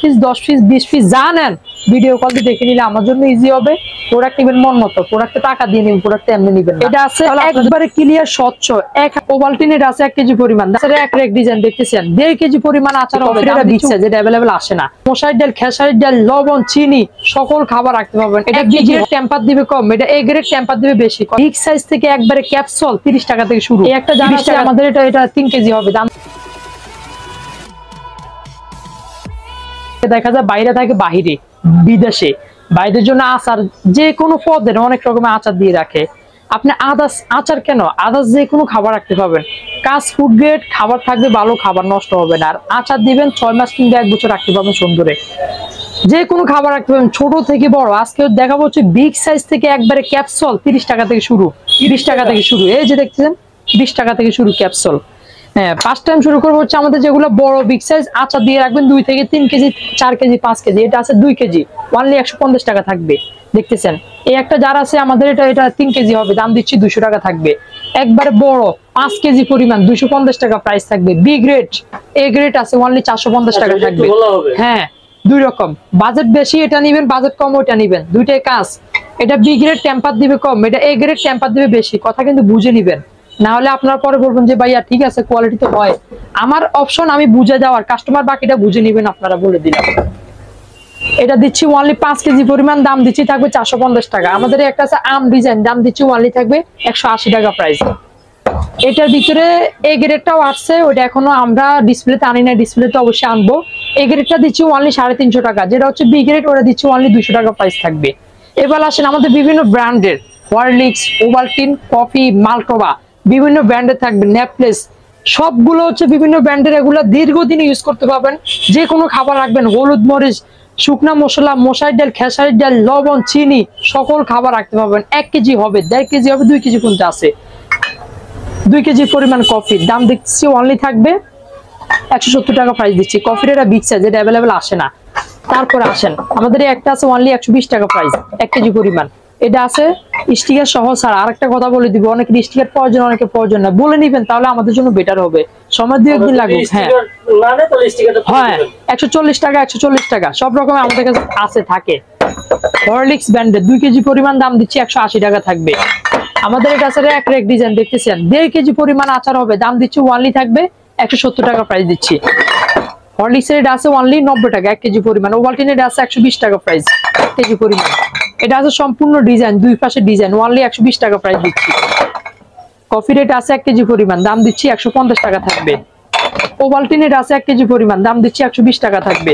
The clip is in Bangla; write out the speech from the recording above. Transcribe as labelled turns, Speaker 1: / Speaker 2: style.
Speaker 1: পিস 10 পিস 20 পিস জানেন ভিডিও কল দিয়ে দেখে নিলে আমার জন্য ইজি হবে। প্রোডাক্ট নেবেন মন মতো, প্রোডাক্টে টাকা দিয়ে নিবেন, প্রোডাক্ট এমনি নিবেন। এটা আছে একবারে ক্লিয়ার স্বচ্ছ এক ওভালটিন। এটা আছে 1 কেজি পরিমাণ। তাছাড়া এক রেক ডিজাইন দেখতেছেন 1.5 কেজি পরিমাণ আচার হবে। এটা বিগ সাইজ, যেটা अवेलेबल আসে না। মশার ডাল, খেসারির ডাল, লবণ, চিনি সকল খাবার রাখতে পারবেন। এটা বি গ্রেড টেম্পার দিবে কম, এটা এ গ্রেড টেম্পার দিবে বেশি। বিগ সাইজ থেকে একবারে ক্যাপসুল 30 টাকা থেকে শুরু। এই একটা জানা আছে আমাদের, এটা 3 কেজি হবে। দাম দেখা যায় বাইরে থাকে, বাহিরে বিদেশে বাইরের জন্য আচার যে কোনো পদের অনেক রকমের আচার দিয়ে রাখে। আপনি আদার্স আচার কেন, আদার্স যে কোনো খাবার রাখতে পারবেন। কাজ ফুড গ্রেড খাবার থাকবে, ভালো খাবার নষ্ট হবে না। আর আচার দিবেন 6 মাস কিংবা 1 বছর রাখতে পারবেন সুন্দরে। যে কোনো খাবার রাখতে পারবেন, ছোট থেকে বড়। আজকে দেখাবো হচ্ছে বিগ সাইজ থেকে একবারে ক্যাপসুল 30 টাকা থেকে শুরু, 20 টাকা থেকে শুরু। এই যে দেখতেছেন 20 টাকা থেকে শুরু ক্যাপসুল। হ্যাঁ, ফার্স্ট টাইম শুরু করবো হচ্ছে আমাদের যেগুলো বড় বিগ সাইজ আচার দিয়ে রাখবেন 2 থেকে 3 কেজি, 4 কেজি, 5 কেজি। এটা আছে 2 কেজি, অনলি 150 টাকা থাকবে। দেখতেছেন এই একটা জার আছে আমাদের, এটা 3 কেজি হবে। দাম দিচ্ছি 200 টাকা থাকবে। একবারে বড় 5 কেজি পরিমাণ 250 টাকা প্রাইস থাকবে। বি গ্রেড, এ গ্রেড আছে অনলি 450 টাকা থাকবে। হ্যাঁ, দুই রকম। বাজেট বেশি এটা নিবেন, বাজেট কম ওটা নিবেন, দুইটাই কাজ। এটা বি গ্রেড টেম্পার দিবে কম, এটা এ গ্রেড টেম্পার দিবে বেশি। কথা কিন্তু বুঝে নিবেন, না হলে আপনারা পরে বলবেন যে ভাইয়া ঠিক আছে কোয়ালিটি তো হয়। আমার অপশন আমি বুঝে দেওয়ার, কাস্টমার বাকিটা বুঝে নিবেন। আপনারা বলে দিলাম এটা দিচ্ছি অনলি 5 কেজি পরিমাণ। দাম দিচ্ছি থাকবে 450 টাকা। আমাদের একটা আছে আম ডিজাইন, দাম দিচ্ছি অনলি থাকবে 180 টাকা প্রাইস। এটার ভিতরে এ গ্রেডটাও আসছে, ওটা এখনো আমরা ডিসপ্লেতে আনি না, ডিসপ্লেতে অবশ্যই আনবো। এ গ্রেডটা দিচ্ছি অনলি 350 টাকা। যেটা হচ্ছে বি গ্রেড, ওটা দিচ্ছি অনলি 200 টাকা প্রাইস থাকবে। এবার আসেন আমাদের বিভিন্ন ব্র্যান্ডের হরলিক্স, ওভালটিন, কফি, মালটোবা বিভিন্ন ব্র্যান্ডের থাকবে, নেপলেস সবগুলো হচ্ছে বিভিন্ন ব্র্যান্ডের। এগুলো দীর্ঘদিন ইউজ করতে পারবেন। যে কোনো খাবার রাখবেন, হলুদ মরিচ, শুকনা মশলা, মশার ডাল, খেসারির ডাল, লবণ, চিনি সকল খাবার রাখতে পারবেন। 1 কেজি হবে, 1.5 কেজি হবে, 2 কেজি পর্যন্ত আছে। 2 কেজি পরিমাণ কফির দাম দিচ্ছি অনলি থাকবে 170 টাকা প্রাইস দিচ্ছি। কফির এটা বিগ সাইজ, যেটা অ্যাভেলেবেল আসে না। তারপরে আসেন আমাদের একটা আছে অনলি 120 টাকা প্রাইস, 1 কেজি পরিমাণ। এটা আছে স্টিকার সহ ছাড়া। আরেকটা কথা বলে দিব, অনেকের স্টিকার প্রয়োজন, অনেকে প্রয়োজন না। বলে নিবেন তাহলে আমাদের জন্য বেটার হবে। সময় 2 একদিন লাগুক। হ্যাঁ হ্যাঁ, 140 টাকা, 140 টাকা সব রকম আমাদের কাছে আছে থাকে। হরলিক্স ব্র্যান্ডের 2 কেজি পরিমাণ দাম দিচ্ছি 180 টাকা থাকবে। আমাদের এটা আছে এক রেক ডিজাইন দেখতেছেন 1.5 কেজি পরিমাণ আচার হবে। দাম দিচ্ছি অনলি থাকবে 170 টাকা প্রাইস দিচ্ছি। হরলিক্সের এটা আছে অনলি 90 টাকা 1 কেজি পরিমাণ। ওভালটিনের এটা আছে 120 টাকা প্রাইস 1 কেজি পরিমাণ। এটা আছে সম্পূর্ণ ডিজাইন, দুই পাশে ডিজাইন, অনলি 120 টাকা প্রাইস দিচ্ছি। কফি রেট আছে 1 কেজি পরিমাণ, দাম দিচ্ছি 150 টাকা থাকবে। ওভালটিনের আছে 1 কেজি পরিমাণ, দাম দিচ্ছি 120 টাকা থাকবে।